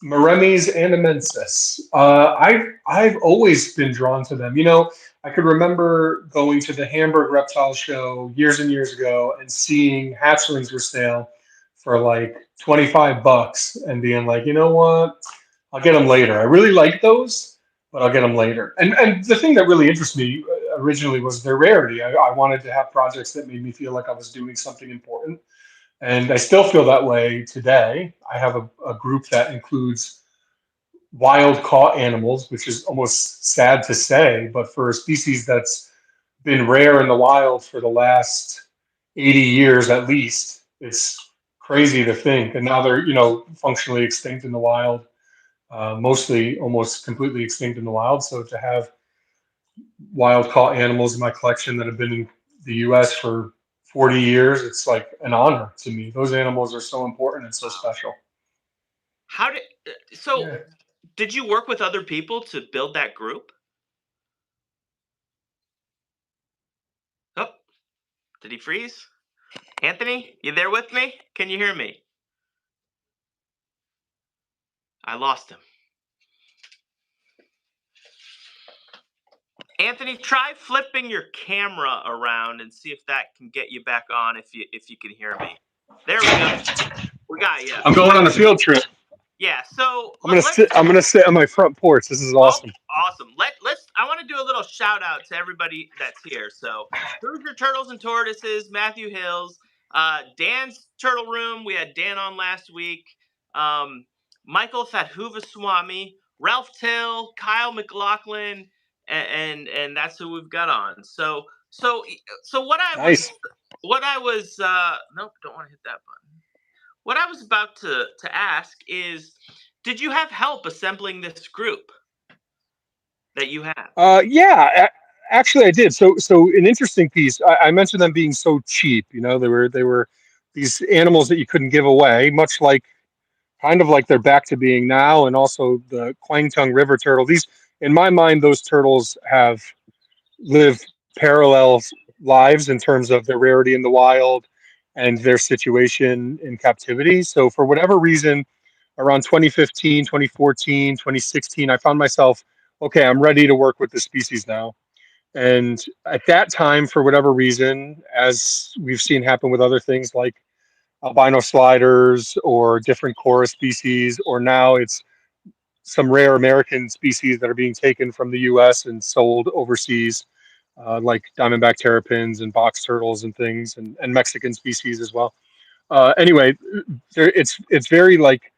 Mauremys and anamensis. I've always been drawn to them. I could remember going to the Hamburg Reptile Show years and years ago and seeing hatchlings for sale for like $25 and being like, you know what? I'll get them later. I really like those, but I'll get them later. And the thing that really interested me originally was their rarity. I wanted to have projects that made me feel like I was doing something important, and I still feel that way today. I have a group that includes wild caught animals, which is almost sad to say, but for a species that's been rare in the wild for the last 80 years at least, it's crazy to think. And now they're, functionally extinct in the wild, mostly almost completely extinct in the wild. So to have wild caught animals in my collection that have been in the US for 40 years, it's like an honor to me. Those animals are so important and so special. How did so Yeah. did you work with other people to build that group? Oh, did he freeze? Anthony, you there with me? Can you hear me? I lost him. Anthony, try flipping your camera around and see if that can get you back on if you can hear me. There we go. We got you. I'm going on a field trip. Yeah. So I'm gonna let's. sit. I'm gonna sit on my front porch. This is Oh, awesome. awesome. Let's. I want to do a little shout out to everybody that's here. So, Hoosier Turtles and Tortoises, Matthew Hills, Dan's Turtle Room. We had Dan on last week. Um, Michael Fathuvaswamy, Ralph Till, Kyle McLaughlin, and that's who we've got on. So Nice. what I was nope, don't want to hit that button. What I was about to ask is, did you have help assembling this group that you have? Yeah. Actually, I did. So an interesting piece. I mentioned them being so cheap. They were these animals that you couldn't give away, much like kind of like they're back to being now, and also the Kwangtung river turtle. These, in my mind, those turtles have lived parallel lives in terms of their rarity in the wild and their situation in captivity. So for whatever reason, around 2015, 2014, 2016, I found myself, okay, I'm ready to work with the species now. And at that time, for whatever reason, as we've seen happen with other things like albino sliders or different chorus species, or now it's some rare American species that are being taken from the US and sold overseas, like diamondback terrapins and box turtles and things, and Mexican species as well. Anyway, it's very like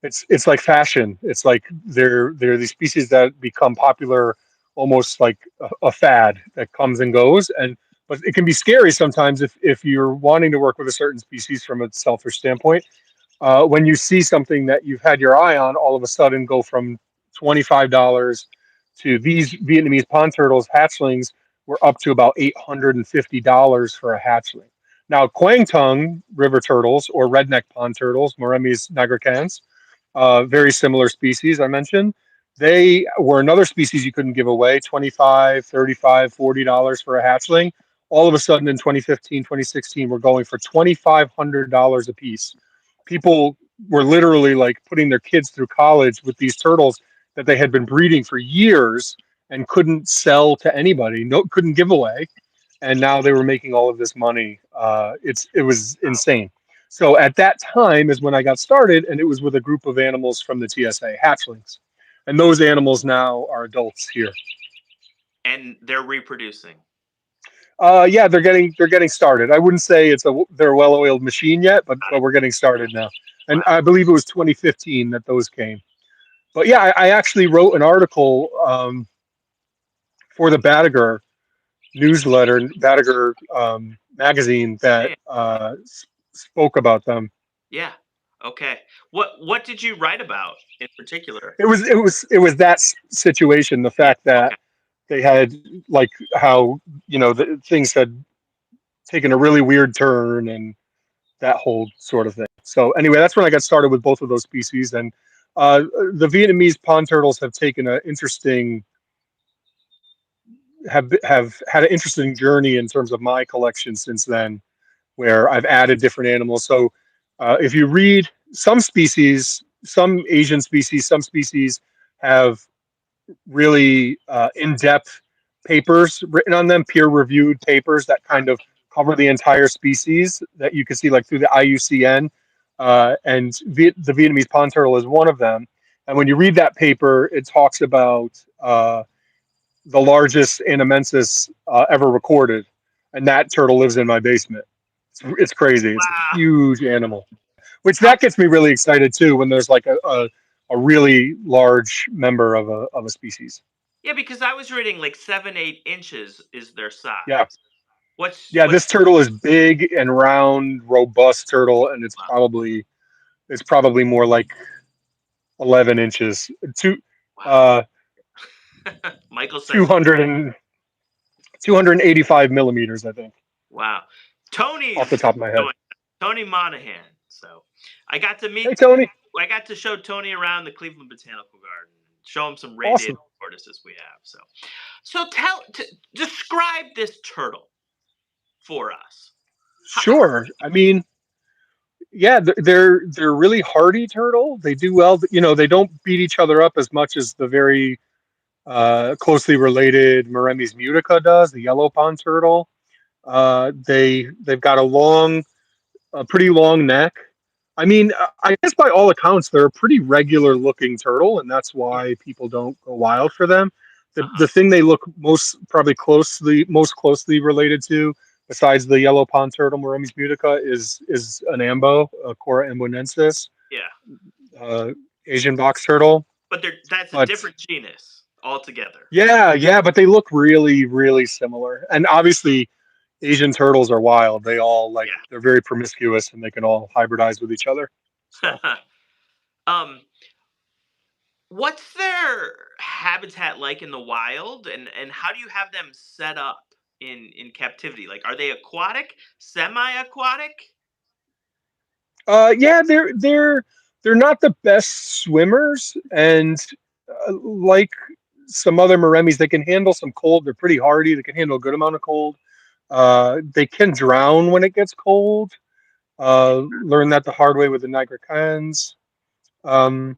it's like fashion. It's like they're these species that become popular almost like a fad that comes and goes, and but it can be scary sometimes if you're wanting to work with a certain species from a selfish standpoint. When you see something that you've had your eye on all of a sudden go from $25 to these Vietnamese pond turtles hatchlings were up to about $850 for a hatchling. Now, Kwangtung river turtles or redneck pond turtles, Mauremys nigricans, very similar species I mentioned. They were another species you couldn't give away, 25, 35, $40 for a hatchling. All of a sudden in 2015, 2016, we're going for $2,500 a piece. People were literally like putting their kids through college with these turtles that they had been breeding for years and couldn't sell to anybody, no, couldn't give away, and now they were making all of this money. It was insane. So at that time is when I got started, and it was with a group of animals from the TSA hatchlings, and those animals now are adults here. And they're reproducing. Yeah, they're getting started. I wouldn't say they're a well-oiled machine yet, but we're getting started now. And Wow. I believe it was 2015 that those came. But yeah, I actually wrote an article for the Batager newsletter, Batager magazine that Man. spoke about them. Yeah. Okay. What did you write about in particular? It was that situation, the Yeah. fact that Okay. they had like how things had taken a really weird turn and that whole sort of thing. So anyway, that's when I got started with both of those species, and the Vietnamese pond turtles have taken an interesting have had an interesting journey in terms of my collection since then, where I've added different animals. So if you read some species, some Asian species, some species have really in-depth papers written on them, peer-reviewed papers that kind of cover the entire species that you can see like through the IUCN. And the Vietnamese pond turtle is one of them. And when you read that paper, it talks about the largest anamensis ever recorded, and that turtle lives in my basement. It's crazy. It's a Wow. huge animal, which How? that gets me really excited too when there's like a really large member of a species. Yeah, because I was reading like 7, 8 inches is their Yeah, size. What's yeah. what's This turtle is big and round, robust turtle, and wow. it's probably more like 11 inches. Wow. Uh, Michael says so. 200 and 285 millimeters, I think, Wow. off the Tony's top of my head. doing Tony Monahan. So I got to Hey, meet Tony. I got to show Tony around the Cleveland Botanical Garden, show him some radiated Awesome. tortoises we have. So describe this turtle for us. How Sure. I mean, yeah, they're really hardy turtle. They do well. You know, they don't beat each other up as much as the very closely related Mauremys mutica does, the yellow pond turtle. They've got a pretty long neck. I mean, I guess by all accounts, they're a pretty regular looking turtle, and that's yeah. why people don't go wild for them. The Uh-huh. thing they look probably most closely related to, besides the yellow pond turtle Mauremys mutica, is an ambo, a Cora ambonensis, Yeah. uh, Asian box turtle. But that's a But different genus altogether. yeah, yeah, but they look really, really similar. And obviously, Asian turtles are wild. They're very promiscuous and they can all hybridize with each other. So Yeah. um what's their habitat like in the wild, and how do you have them set up in captivity? Like, are they aquatic, semi-aquatic? yeah, they're not the best swimmers, and like some other Mauremys, they can handle some cold. They're pretty hardy. They can handle a good amount of cold. They can drown when it gets cold. Learn that the hard way with the Nigricans. Um,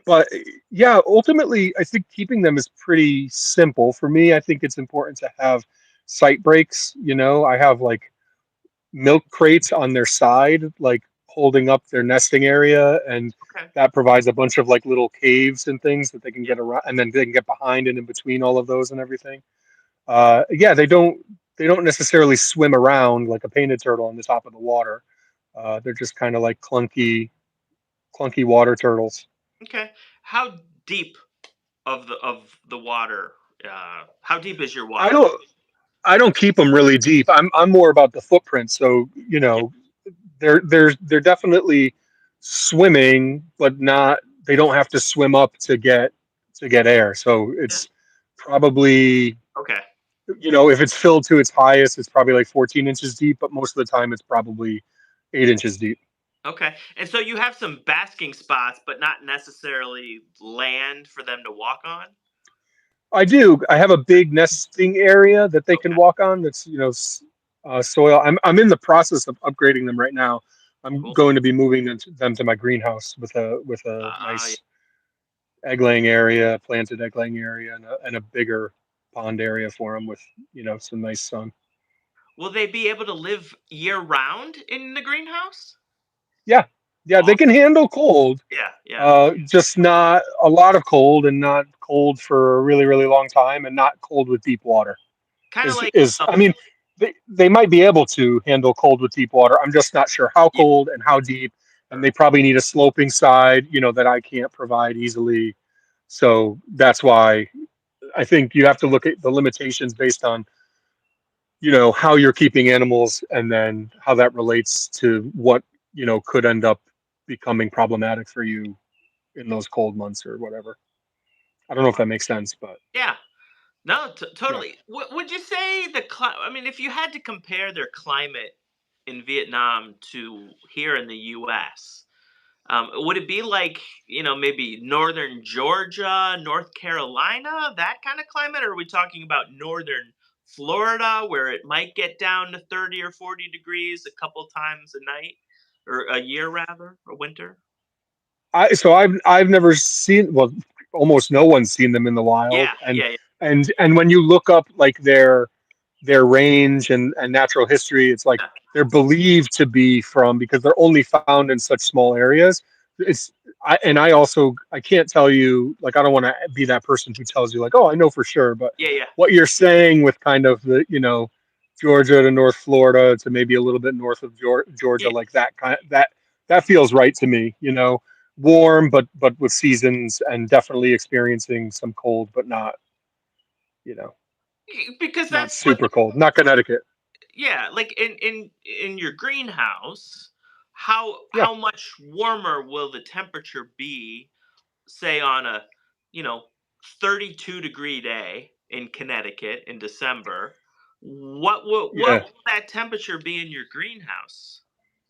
but yeah, ultimately, I think keeping them is pretty simple. For me, I think it's important to have sight breaks. You know, I have like milk crates on their side, like holding up their nesting area, and Okay. that provides a bunch of like little caves and things that they can Yeah. get around, and then they can get behind and in between all of those and everything. Yeah, they don't necessarily swim around like a painted turtle on the top of the water. They're just kind of like clunky water turtles. Okay. How deep of the water? How deep is your I water? don't I don't keep them really deep. I'm more about the footprint. So you Yeah. know, they're definitely swimming, but not. They don't have to swim up to get air. So Yeah. it's probably, Okay. you know, if it's filled to its highest, it's probably like 14 inches deep. But most of the time, it's probably 8 inches deep. Okay. And so you have some basking spots, but not necessarily land for them to walk on. I do. I have a big nesting area that they can Okay. walk on. That's soil. I'm in the process of upgrading them right now. I'm Cool. going to be moving them to my greenhouse with a Yeah. nice egg laying area, planted egg laying area, and a bigger pond area for them with some nice sun. Will they be able to live year round in the greenhouse? Yeah, yeah, they can Awesome. handle cold. Yeah. Yeah. Just not a lot of cold, and not cold for a really really long time, and not cold with deep water. Kind of like Is I mean, they might be able to handle cold with deep water. I'm just not sure how yeah. cold and how deep, and Sure. they probably need a sloping side, that I can't provide easily. So that's why I think you have to look at the limitations based on how you're keeping animals, and then how that relates to what could end up becoming problematic for you in those cold months or whatever. I don't know if that makes sense, but Yeah. No, yeah. totally. Would you say I mean, if you had to compare their climate in Vietnam to here in the U.S., would it be like, maybe northern Georgia, North Carolina, that kind of climate? Or are we talking about northern Florida, where it might get down to 30 or 40 degrees a couple times a night, or a year rather, or winter? I've never seen, well, almost no one's seen them in the wild, Yeah, yeah, yeah. and when you look up like their range and natural history, it's like Yeah. they're believed to be from, because they're only found in such small areas. It's I also, I can't tell you, like, I don't want to be that person who tells you like, oh, I know for sure, but Yeah, yeah. what you're saying with kind of the, Georgia to North Florida to maybe a little bit north of Georgia, Yeah. like that kind, that feels right to me. Warm, but with seasons, and definitely experiencing some cold, but not, you know Because not that's what, super cold, not Connecticut. yeah, like in your greenhouse, Yeah. how much warmer will the temperature be, say on a, you know, 32-degree day in Connecticut in December? What Yeah. will that temperature be in your greenhouse?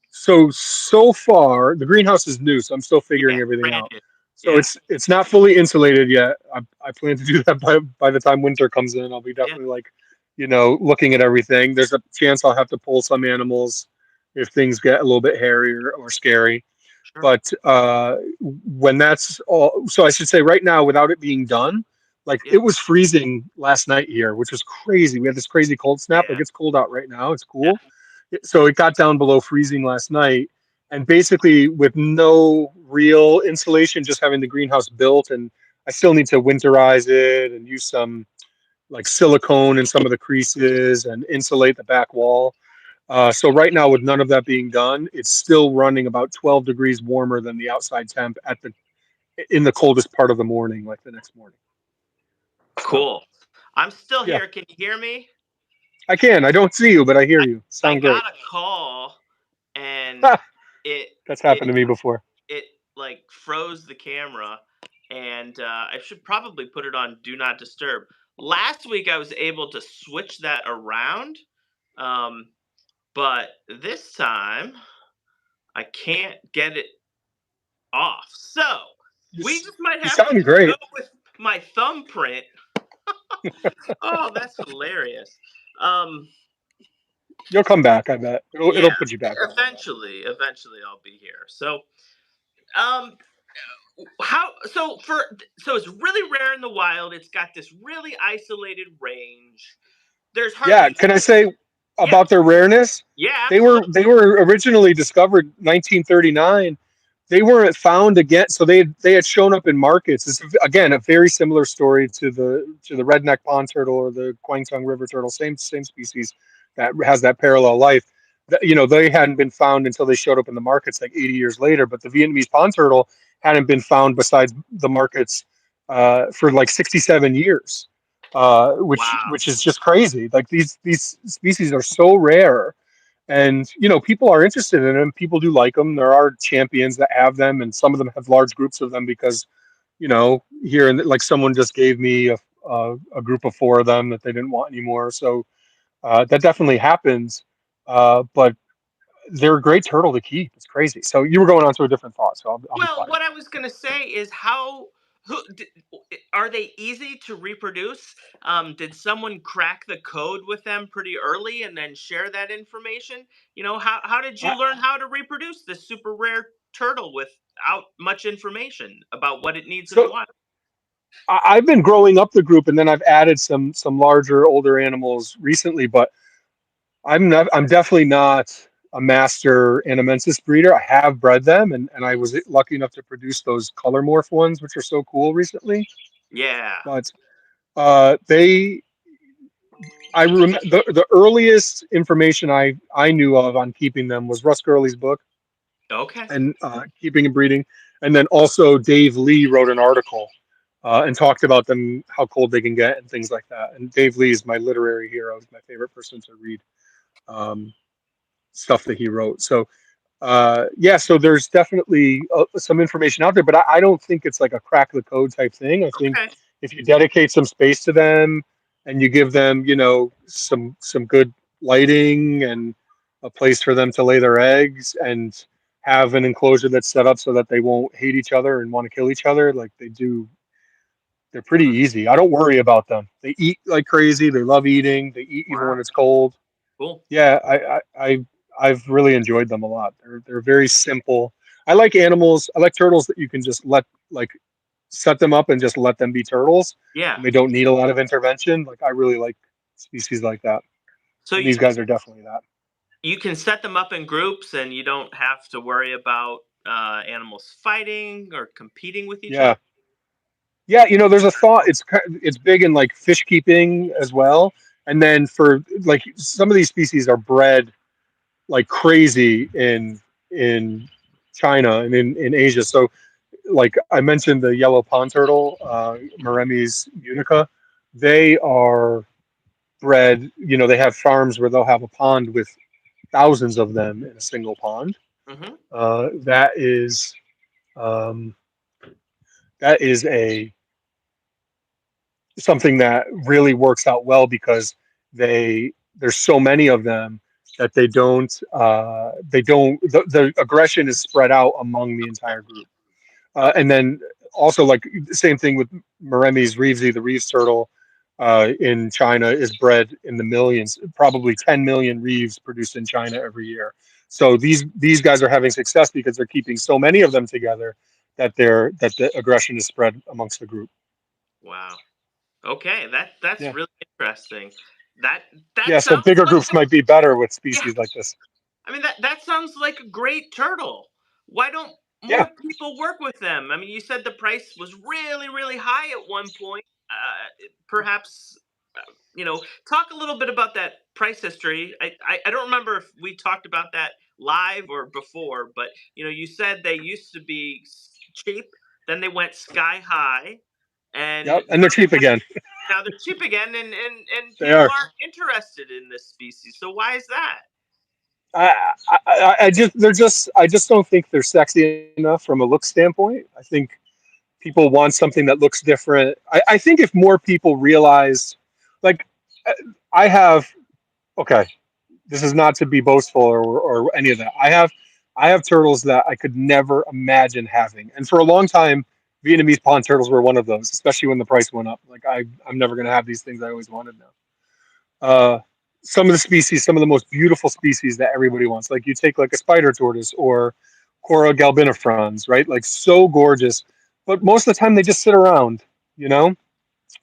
So far, the greenhouse is new, so I'm still Yeah, figuring everything brand out. new. So Yeah, it's not fully insulated yet. I plan to do that by the time winter comes in. I'll be yeah, definitely, like, looking at everything. There's a chance I'll have to pull some animals if things get a little bit hairy or scary. sure. But when that's all, so I should say right now, without it being done, like, Yeah, it was freezing last night here, which was crazy. We had this crazy cold snap. Like, yeah, it's cold out right now. It's yeah. cool. So it got down below freezing last night, and basically with no real insulation, just having the greenhouse built, and I still need to winterize it and use some like silicone in some of the creases and insulate the back wall. So right now, with none of that being done, it's still running about 12 degrees warmer than the outside temp in the coldest part of the morning, like the next morning. So Cool. I'm still yeah, here. Can you hear me? I can. I don't see you, but I hear I you. I Sound great. got a call, and it That's it happened to me before. it like froze the camera, and I should probably put it on do not disturb. Last week I was able to switch that around, um, but this time I can't get it off. So You, we s- just might you have to sound go great. with my thumbprint. Oh, that's hilarious. Um, You'll come back. I bet it'll yeah, put you back on. I bet. eventually I'll be here. So, um, how so it's really rare in the wild. It's got this really isolated range. There's Yeah. hardly Can I any. say Yeah, about their rareness? yeah, They absolutely. were originally discovered 1939. They weren't found again, so they had shown up in markets. It's, again, a very similar story to the redneck pond turtle or the Kwangtung river turtle, same species that has that parallel life. They hadn't been found until they showed up in the markets like 80 years later. But the Vietnamese pond turtle hadn't been found besides the markets for like 67 years, Wow. which is just crazy. Like, these species are so rare, and people are interested in them. People do like them. There are champions that have them, and some of them have large groups of them because here, and like, someone just gave me a group of four of them that they didn't want anymore. So that definitely happens. But they're a great turtle to keep. It's crazy. So you were going on to a different thought, so I'll be Well, quiet. what I was gonna say is how who d- are they easy to reproduce? Did someone crack the code with them pretty early and then share that information? How did I, you learn how to reproduce this super rare turtle without much information about what it needs in the so wild? I've been growing up the group, and then I've added some larger, older animals recently, but I'm definitely not a master anamensis breeder. I have bred them, and I was lucky enough to produce those color morph ones, which are so cool recently. Yeah. But they I remember the earliest information I knew of on keeping them was Russ Gurley's book, Okay. and keeping and breeding, and then also Dave Lee wrote an article and talked about them, how cold they can get and things like that. And Dave Lee is my literary hero. He's my favorite person to read um, stuff that he wrote. So yeah, so there's definitely some information out there, but I don't think it's like a crack the code type thing. I think Okay. if you dedicate some space to them and you give them, some good lighting and a place for them to lay their eggs, and have an enclosure that's set up so that they won't hate each other and want to kill each other like they do, they're pretty easy. I don't worry about them. They eat like crazy. They love eating. They eat even when Wow. it's cold. Cool. Yeah, I've really enjoyed them a lot. They're very simple. I like animals. I like turtles that you can just let like set them up and just let them be turtles, Yeah. and they don't need a lot of intervention. Like I really like species like that, So and these guys are definitely that. you can set them up in groups, and you don't have to worry about animals fighting or competing with each other. Yeah, yeah. There's a thought. It's big in like fish keeping as well, and then for like some of these species are bred like crazy in China and in Asia. So like I mentioned, the yellow pond turtle, Mauremys unica, they are bred. They have farms where they'll have a pond with thousands of them in a single pond. Hmm. That is um, that is a something that really works out well because there's so many of them that the aggression is spread out among the entire group. And then also like the same thing with Mauremys reevesy, the Reeves turtle in China is bred in the millions, probably 10 million reeves produced in China every year. So these guys are having success because they're keeping so many of them together that the aggression is spread amongst the group. Wow. Okay, that's Yeah. really interesting. That that Yeah, so sounds bigger like groups might be better with yeah. species like this. I mean that sounds like a great turtle. Why don't Yeah. more people work with them? I mean, you said the price was really high at one point. Perhaps talk a little bit about that price history. I don't remember if we talked about that live or before, but you said they used to be cheap, then they went sky high, and Yep. And they're cheap again. now they're cheap again, and They people are. aren't interested in this species. So why is that? I just don't think they're sexy enough from a look standpoint. I think people want something that looks different. I think if more people realized, like, uh, I have, okay, this is not to be boastful or any of that. I have turtles that I could never imagine having, and for a long time, Vietnamese pond turtles were one of those, especially when the price went up. Like I'm never gonna have these things I always wanted now. uh, some of the species, some of the most beautiful species that everybody wants. Like you take like a spider tortoise or Cora galbinifrons, right? Like so gorgeous, but most of the time they just sit around, you know.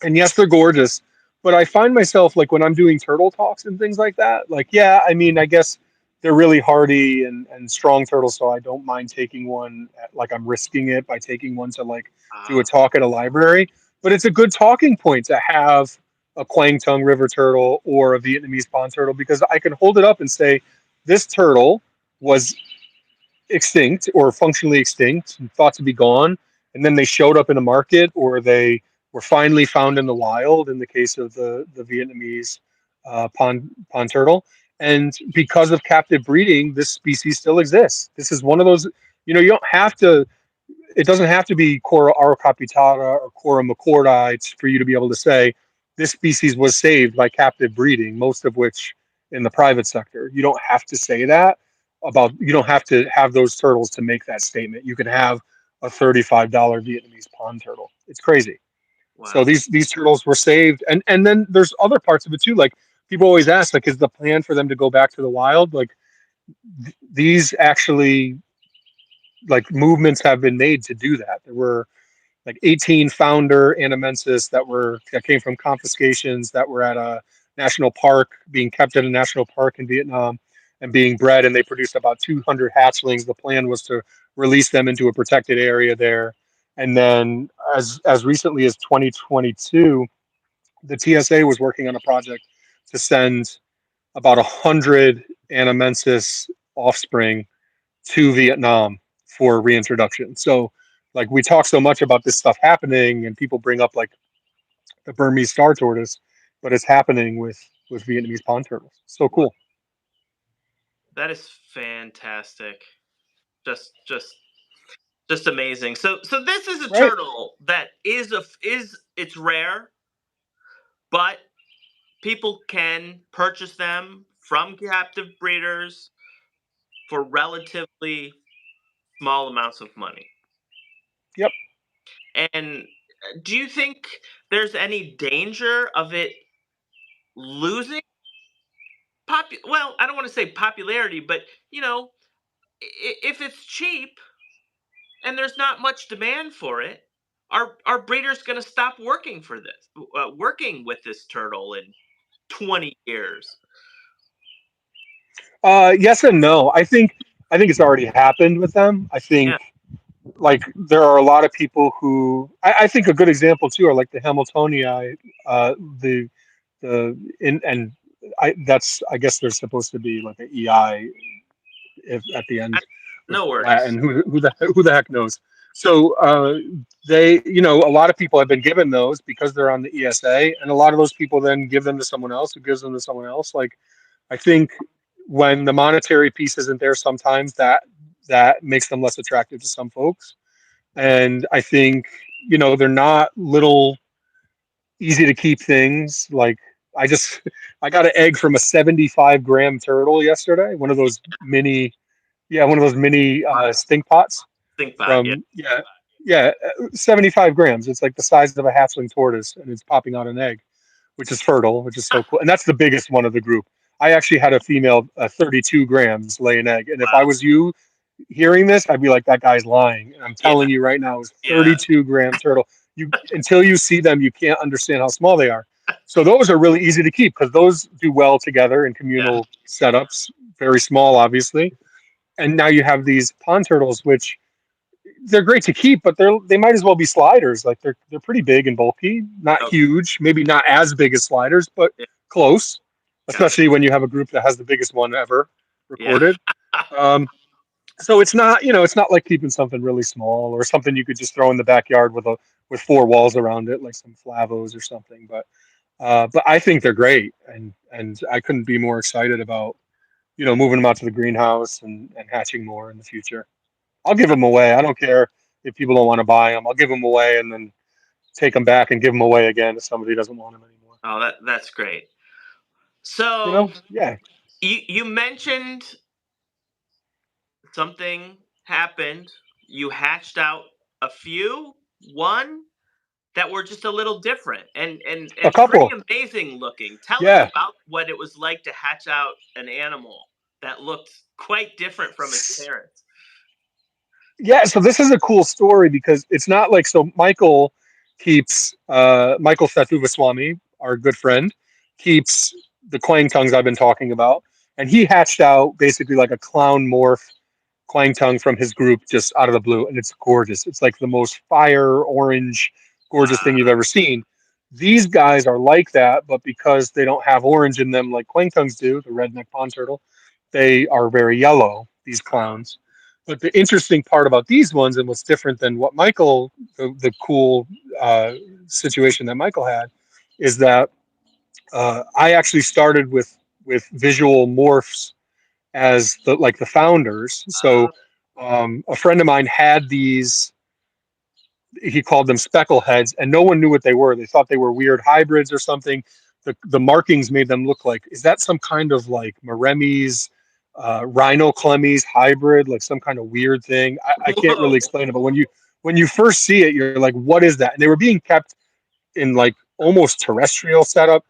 And yes, they're gorgeous, but I find myself like when I'm doing turtle talks and things like that. Like, yeah, I mean, I guess they're really hardy and strong turtles, so I don't mind taking one. Like I'm risking it by taking one to like do a Ah, talk at a library. But it's a good talking point to have a Quang Tung river turtle or a Vietnamese pond turtle because I can hold it up and say, this turtle was extinct or functionally extinct and thought to be gone, and then they showed up in a market or they were finally found in the wild. In the case of the Vietnamese pond turtle, and because of captive breeding, this species still exists. This is one of those. You don't have to. It doesn't have to be Cora aurocapitata or Cora mccordi for you to be able to say this species was saved by captive breeding, most of which in the private sector. You don't have to say that you don't have to have those turtles to make that statement. You can have a $35 Vietnamese pond turtle. It's crazy. So wow. these turtles were saved, and then there's other parts of it too. Like people always ask, like, is the plan for them to go back to the wild? Like these actually like movements have been made to do that. There were like 18 founder anamensis that came from confiscations that were at a national park, being kept at a national park in Vietnam and being bred, and they produced about 200 hatchlings. The plan was to release them into a protected area there. And then as recently as 2022, the TSA was working on a project to send about 100 anamensis offspring to Vietnam for reintroduction. So, like, we talk so much about this stuff happening, and people bring up like the Burmese star tortoise, but it's happening with Vietnamese pond turtles. So Wow. cool, That is fantastic. Just amazing. So this is a right? turtle that is it's rare, but people can purchase them from captive breeders for relatively small amounts of money. Yep. And do you think there's any danger of it losing well, I don't want to say popularity, but if it's cheap, and there's not much demand for it, our breeder's going to stop working for this, working with this turtle in 20 years. Yes and no. I think it's already happened with them. I think Yeah. like there are a lot of people who I think a good example too are like the Hamiltonii, the and I guess there's supposed to be like an EI if at the I- end with no worries. Latin. Who the heck knows? So they, a lot of people have been given those because they're on the ESA, and a lot of those people then give them to someone else who gives them to someone else. Like I think when the monetary piece isn't there, sometimes that makes them less attractive to some folks. And I think they're not little easy to keep things. Like I just I got an egg from a 75-gram turtle yesterday, one of those mini stink pots Think about it. Yeah. from yeah 75 grams. It's like the size of a hatchling tortoise, and it's popping out an egg, which is fertile, which is so cool. And that's the biggest one of the group. I actually had a female 32 grams lay an egg, and if I Wow. was you hearing this, I'd be like, that guy's lying. And I'm Yeah. telling you right now, it's Yeah. 32-gram turtle. You until you see them, you can't understand how small they are. So those are really easy to keep because those do well together in Yeah. communal setups. Very small, obviously. And now you have these pond turtles, which they're great to keep, but they might as well be sliders. Like they're pretty big and bulky, not Okay. huge, maybe not as big as sliders, but Yeah. close. Got it. Especially when you have a group that has the biggest one ever Yeah. recorded. Um, so it's not like keeping something really small or something you could just throw in the backyard with four walls around it, like some flavos or something. But I think they're great, and I couldn't be more excited about moving them out to the greenhouse and hatching more in the future. I'll give them away. I don't care if people don't want to buy them. I'll give them away and then take them back and give them away again if somebody doesn't want them anymore. Oh, that's great. So Yeah. you mentioned something happened. You hatched out a few, one that were just a little different A and pretty couple. amazing looking. Tell us Yeah. about what it was like to hatch out an animal that looked quite different from its parents. Yeah, so this is a cool story because it's not like so Michael Sathuvaswamy, our good friend, keeps the Quang tongues I've been talking about, and he hatched out basically like a clown morph Quang tongue from his group just out of the blue, and it's gorgeous. It's like the most fire orange, gorgeous thing you've Wow. ever seen. These guys are like that, but because they don't have orange in them like Quang tongues do, the redneck pond turtle, they are very yellow. These Wow. clowns. But the interesting part about these ones, and what's different than what Michael, the cool uh, situation that Michael had, is that I actually started with visual morphs as the founders. Uh, So a friend of mine had these. He called them speckle heads, and no one knew what they were. They thought they were weird hybrids or something. The markings made them look like, is that some kind of like Mauremys, rhinoclemys hybrid, like some kind of weird thing? I can't whoa. really explain it, but when you first see it, you're like, what is that? And they were being kept in like almost terrestrial setup.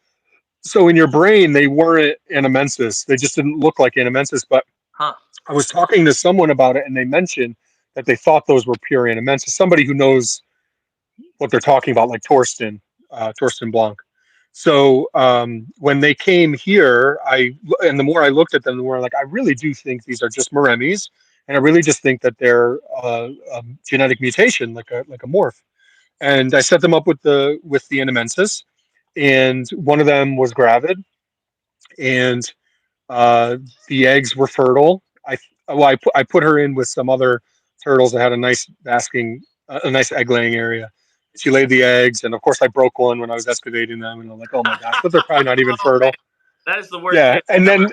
So in your brain, they weren't anamensis. They just didn't look like anamensis. But Huh. I was talking to someone about it, and they mentioned that they thought those were pure anamensis. Somebody who knows what they're talking about, like Torsten Blanc. So when they came here, and the more I looked at them, the more like I really do think these are just Mauremys, and I really just think that they're a genetic mutation, like a morph. And I set them up with the anamensis, and one of them was gravid, and uh, the eggs were fertile. I put her in with some other turtles that had a nice egg laying area. She laid the eggs, and of course I broke one when I was excavating them, and I'm like, oh my gosh, but they're probably not even Oh man, fertile. that is the worst Yeah, news and ever. then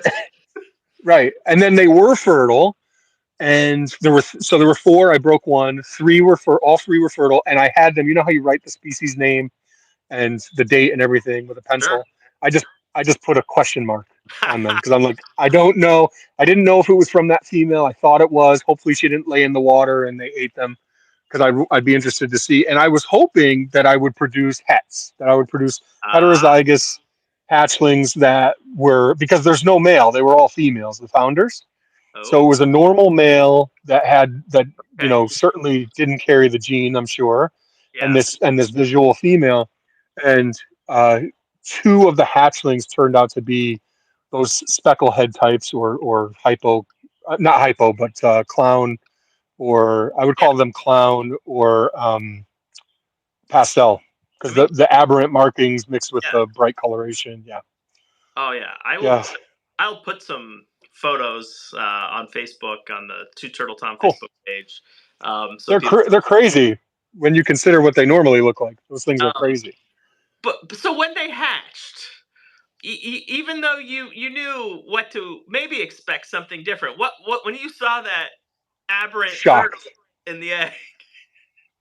right, and then they were fertile, and there were four. I broke one. All three were fertile, and I had them. You know how you write the species name and the date and everything with a Sure. pencil. I just put a question mark on them because I'm like, I don't know. I didn't know if it was from that female. I thought it was. Hopefully, she didn't lay in the water and they ate them because I'd be interested to see. And I was hoping that I would produce hets, that I would produce Ah. heterozygous hatchlings that were because there's no male. They were all females, the founders. So it Oh, was a normal male that had that, okay. certainly didn't carry the gene, I'm sure, and Yeah. this visual female, and uh, two of the hatchlings turned out to be those speckle head types, or hypo, not hypo, but clown, or I would Yeah. call them clown, or pastel, I because mean, the aberrant markings mixed with yeah. the bright coloration. Yeah, Oh yeah. yeah, I'll put some photos on Facebook on the Two Turtle Tom cool. Facebook page. So people. They're crazy when you consider what they normally look like. Those things are Um, crazy. but so when they hatched, even though you knew what to maybe expect something different, what when you saw that aberrant turtle Shocked. in the egg?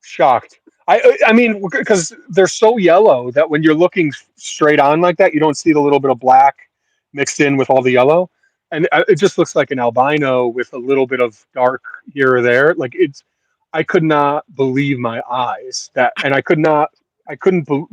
Shocked. I mean, because they're so yellow that when you're looking straight on like that, you don't see the little bit of black mixed in with all the yellow, and it just looks like an albino with a little bit of dark here or there. Like it's, I could not believe my eyes that, and I couldn't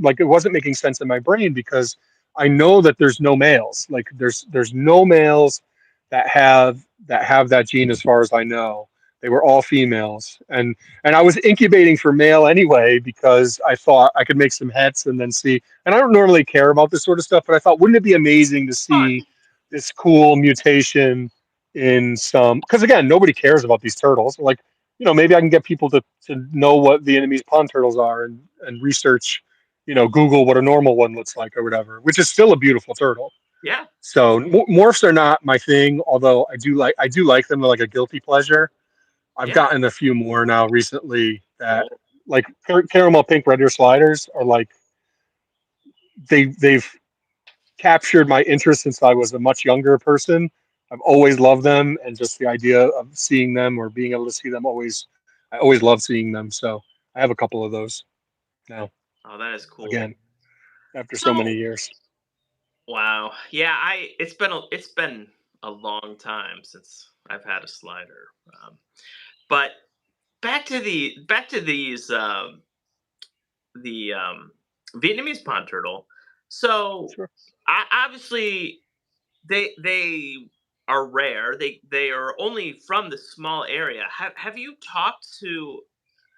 like it wasn't making sense in my brain because I know that there's no males. Like there's no males that have that gene as far as I know. They were all females, and I was incubating for male anyway because I thought I could make some hets and then see. And I don't normally care about this sort of stuff, but I thought, wouldn't it be amazing to Oh, see this cool mutation in some? Because again, nobody cares about these turtles. Like, maybe I can get people to know what Vietnamese pond turtles are and research, Google what a normal one looks like or whatever, which is still a beautiful turtle. yeah, So morphs are not my thing, although I do like them. They're like a guilty pleasure. I've yeah. gotten a few more now recently that Cool. like caramel pink red ear sliders are like they've captured my interest since I was a much younger person. I've always loved them, and just the idea of seeing them or being able to see them I always love seeing them. So I have a couple of those now. Oh, that is cool. Again, after so many So years. wow, yeah. It's been a long time since I've had a slider. But back to these the Vietnamese pond turtle. So Sure. obviously they are rare. They are only from the small area. Have you talked to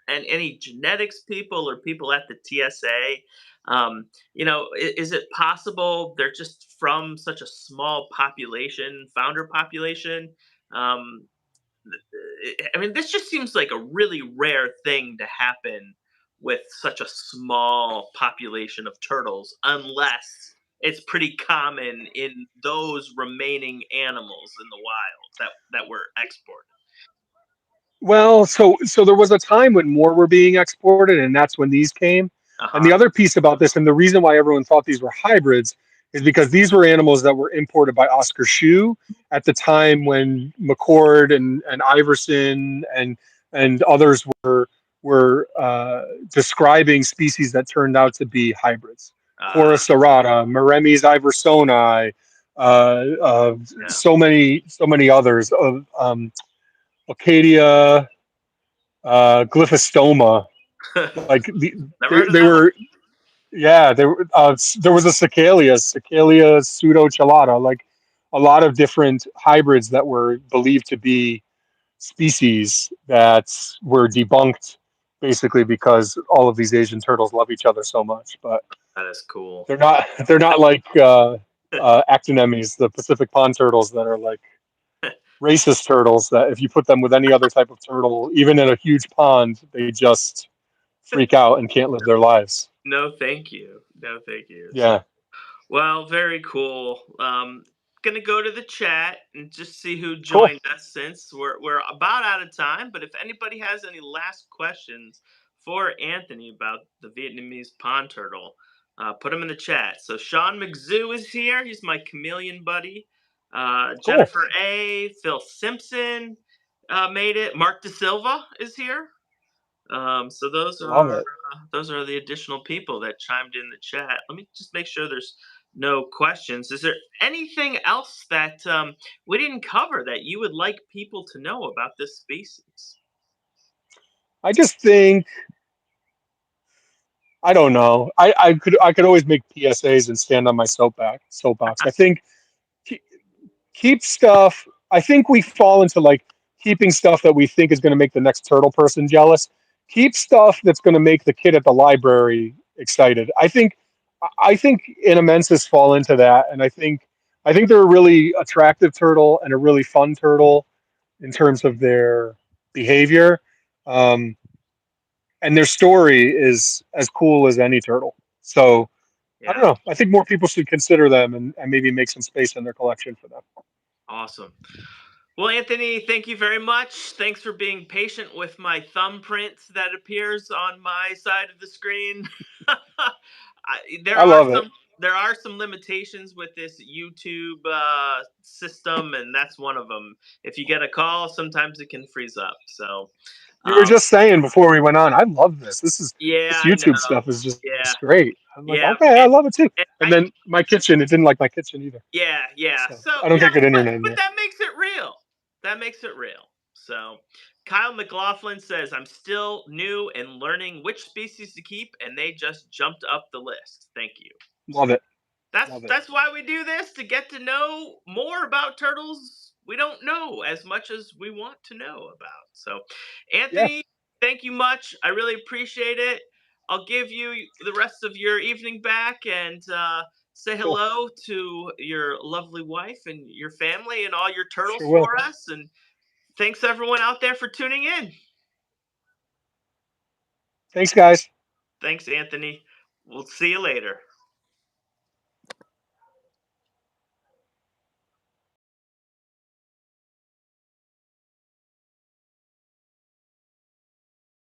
any genetics people or people at the TSA? Is it possible they're just from such a small population, founder population? Um, I mean, this just seems like a really rare thing to happen with such a small population of turtles, unless it's pretty common in those remaining animals in the wild that were exported. Well, so there was a time when more were being exported, and that's when these came. Uh And the huh. other piece about this, and the reason why everyone thought these were hybrids, is because these were animals that were imported by Oscar Shue at the time when McCord and Iverson and others were describing species that turned out to be hybrids. Cora Uh, serrata, Mauremys iversoni, yeah. so many others of Acadia, glyphostoma. Like Never heard of they that one. were, yeah, there was a Cicalia pseudochelata, like a lot of different hybrids that were believed to be species that were debunked basically because all of these Asian turtles love each other so much. But That is cool. they're not like actinemies, the Pacific pond turtles that are like racist turtles that if you put them with any other type of turtle, even in a huge pond, they just freak out and can't live their lives. No, thank you. No, thank you. So, Yeah, well, very cool. Gonna go to the chat and just see who cool. joined us since we're about out of time. But if anybody has any last questions for Anthony about the Vietnamese pond turtle, put them in the chat. So Sean McZoo is here. He's my chameleon buddy. Cool. Jennifer A. Phil Simpson made it. Mark De Silva is here. So Love it. those are the additional people that chimed in the chat. Let me just make sure there's no questions. Is there anything else that we didn't cover that you would like people to know about this species? I just think I don't know. I could always make PSAs and stand on my soapbox. I think keep, keep stuff. I think we fall into like keeping stuff that we think is going to make the next turtle person jealous. Keep stuff that's going to make the kid at the library excited. I think anamensis fall into that, and I think they're a really attractive turtle and a really fun turtle in terms of their behavior, um, and their story is as cool as any turtle. So I don't Yeah. know. I think more people should consider them and maybe make some space in their collection for them. Awesome. Well, Anthony, thank you very much. Thanks for being patient with my thumbprint that appears on my side of the screen. There I are love it. some limitations with this YouTube system, and that's one of them. If you get a call, sometimes it can freeze up. So, You were um, just saying before we went on, I love this. yeah, This I YouTube know. stuff is just Yeah, great. I'm like, yeah, okay, I love it too. and And then my kitchen, it didn't like my kitchen either. yeah, yeah. So So I don't yeah, get good but internet in but here. that makes it real. That makes it real. So Kyle McLaughlin says, "I'm still new and learning which species to keep, and they just jumped up the list. Thank you." Love it. That's Love it. that's why we do this, to get to know more about turtles we don't know as much as we want to know about. So, Yeah, Anthony, thank you much. I really appreciate it. I'll give you the rest of your evening back, and say cool. hello to your lovely wife and your family and all your Sure turtles will. for us. And thanks everyone out there for tuning in. Thanks, guys. Thanks, Anthony. We'll see you later.